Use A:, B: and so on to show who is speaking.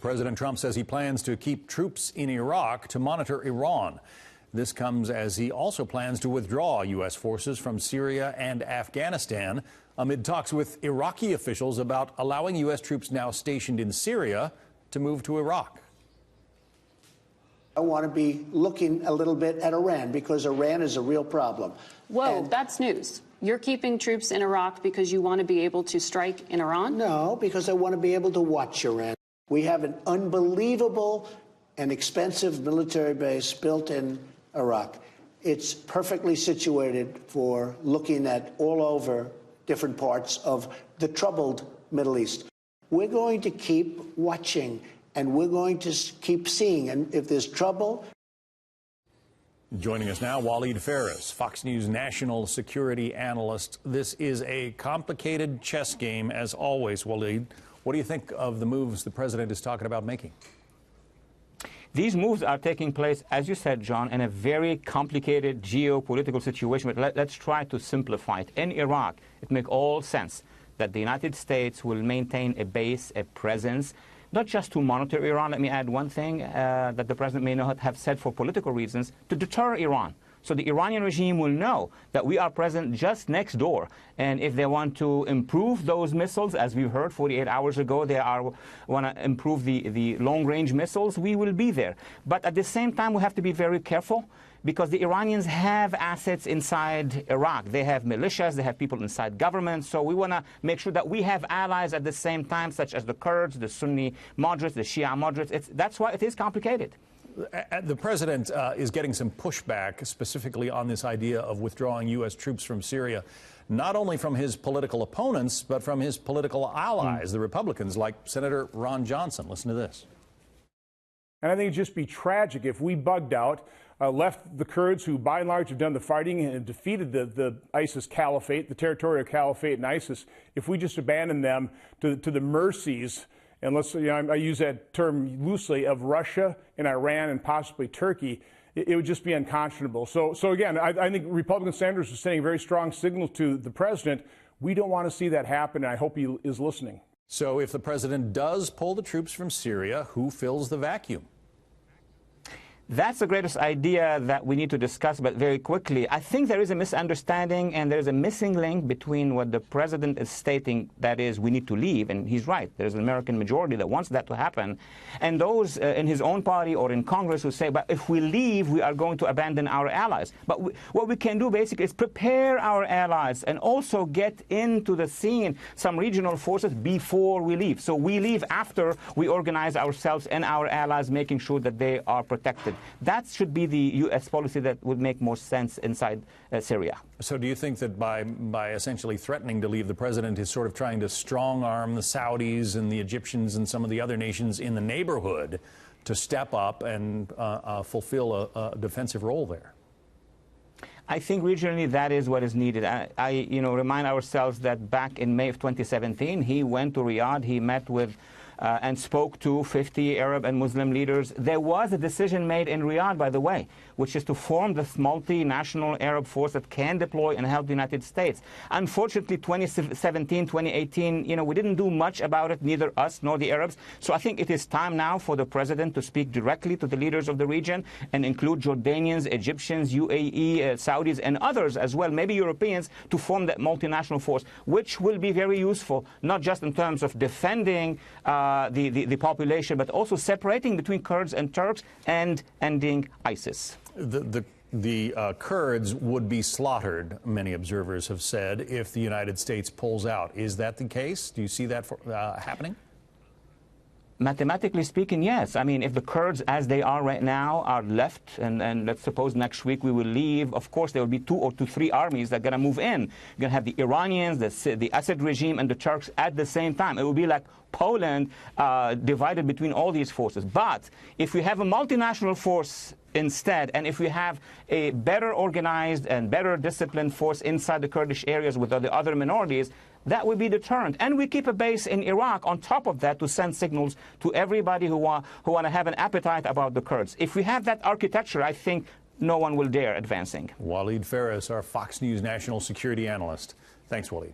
A: President Trump says he plans to keep troops in Iraq to monitor Iran. This comes as he also plans to withdraw U.S. forces from Syria and Afghanistan amid talks with Iraqi officials about allowing U.S. troops now stationed in Syria to move to Iraq.
B: I want to be looking a little bit at Iran because Iran is a real problem.
C: Whoa, that's news. You're keeping troops in Iraq because you want to be able to strike in Iran?
B: No, because I want to be able to watch Iran. We have an unbelievable and expensive military base built in Iraq. It's perfectly situated for looking at all over different parts of the troubled Middle East. We're going to keep watching, and we're going to keep seeing. And if there's trouble...
A: Joining us now, Walid Phares, Fox News national security analyst. This is a complicated chess game, as always, Walid. What do you think of the moves the president is talking about making?
D: These moves are taking place, as you said, John, in a very complicated geopolitical situation. But let's try to simplify it. In Iraq, it makes all sense that the United States will maintain a base, a presence, not just to monitor Iran. Let me add one thing that the president may not have said for political reasons, to deter Iran. So the Iranian regime will know that we are present just next door. And if they want to improve those missiles, as we heard 48 hours ago, they want to improve the long-range missiles, we will be there. But at the same time, we have to be very careful, because the Iranians have assets inside Iraq. They have militias, they have people inside government. So we want to make sure that we have allies at the same time, such as the Kurds, the Sunni moderates, the Shia moderates. That's why it is complicated.
A: The president is getting some pushback specifically on this idea of withdrawing U.S. troops from Syria, not only from his political opponents, but from his political allies, the Republicans, like Senator Ron Johnson. Listen to this.
E: And I think it'd just be tragic if we bugged out, left the Kurds, who by and large have done the fighting and defeated the ISIS caliphate, the territorial caliphate and ISIS, if we just abandoned them to the mercies, and I use that term loosely, of Russia and Iran and possibly Turkey, it would just be unconscionable. So again, I think Republican senators are sending a very strong signal to the president. We don't want to see that happen, and I hope he is listening.
A: So if the president does pull the troops from Syria, who fills the vacuum?
D: That's the greatest idea that we need to discuss, but very quickly. I think there is a misunderstanding and there is a missing link between what the president is stating, that is, we need to leave, and he's right. There's an American majority that wants that to happen, and those in his own party or in Congress who say, but if we leave, we are going to abandon our allies. But what we can do basically is prepare our allies and also get into the scene some regional forces before we leave. So we leave after we organize ourselves and our allies, making sure that they are protected. That should be the U.S. policy that would make more sense inside Syria.
A: So do you think that by essentially threatening to leave, the president is sort of trying to strong-arm the Saudis and the Egyptians and some of the other nations in the neighborhood to step up and fulfill a defensive role there?
D: I think regionally that is what is needed. I remind ourselves that back in May of 2017, he went to Riyadh, he met with and spoke to 50 Arab and Muslim leaders. There was a decision made in Riyadh, by the way, which is to form this multinational Arab force that can deploy and help the United States. Unfortunately, 2017, 2018, we didn't do much about it, neither us nor the Arabs. So I think it is time now for the president to speak directly to the leaders of the region and include Jordanians, Egyptians, UAE, Saudis, and others as well, maybe Europeans, to form that multinational force, which will be very useful, not just in terms of defending the population, but also separating between Kurds and Turks and ending ISIS.
A: The Kurds would be slaughtered, many observers have said, if the United States pulls out. Is that the case? Do you see that happening?
D: Mathematically speaking, yes. I mean, if the Kurds, as they are right now, are left, and let's suppose next week we will leave, of course there will be 2 or 3 armies that are going to move in. You're going to have the Iranians, the Assad regime, and the Turks at the same time. It will be like Poland divided between all these forces. But if we have a multinational force instead, and if we have a better organized and better disciplined force inside the Kurdish areas with the other minorities, that would be deterrent. And we keep a base in Iraq on top of that to send signals to everybody who want to have an appetite about the Kurds. If we have that architecture, I think no one will dare advancing.
A: Walid Phares, our Fox News national security analyst. Thanks, Walid.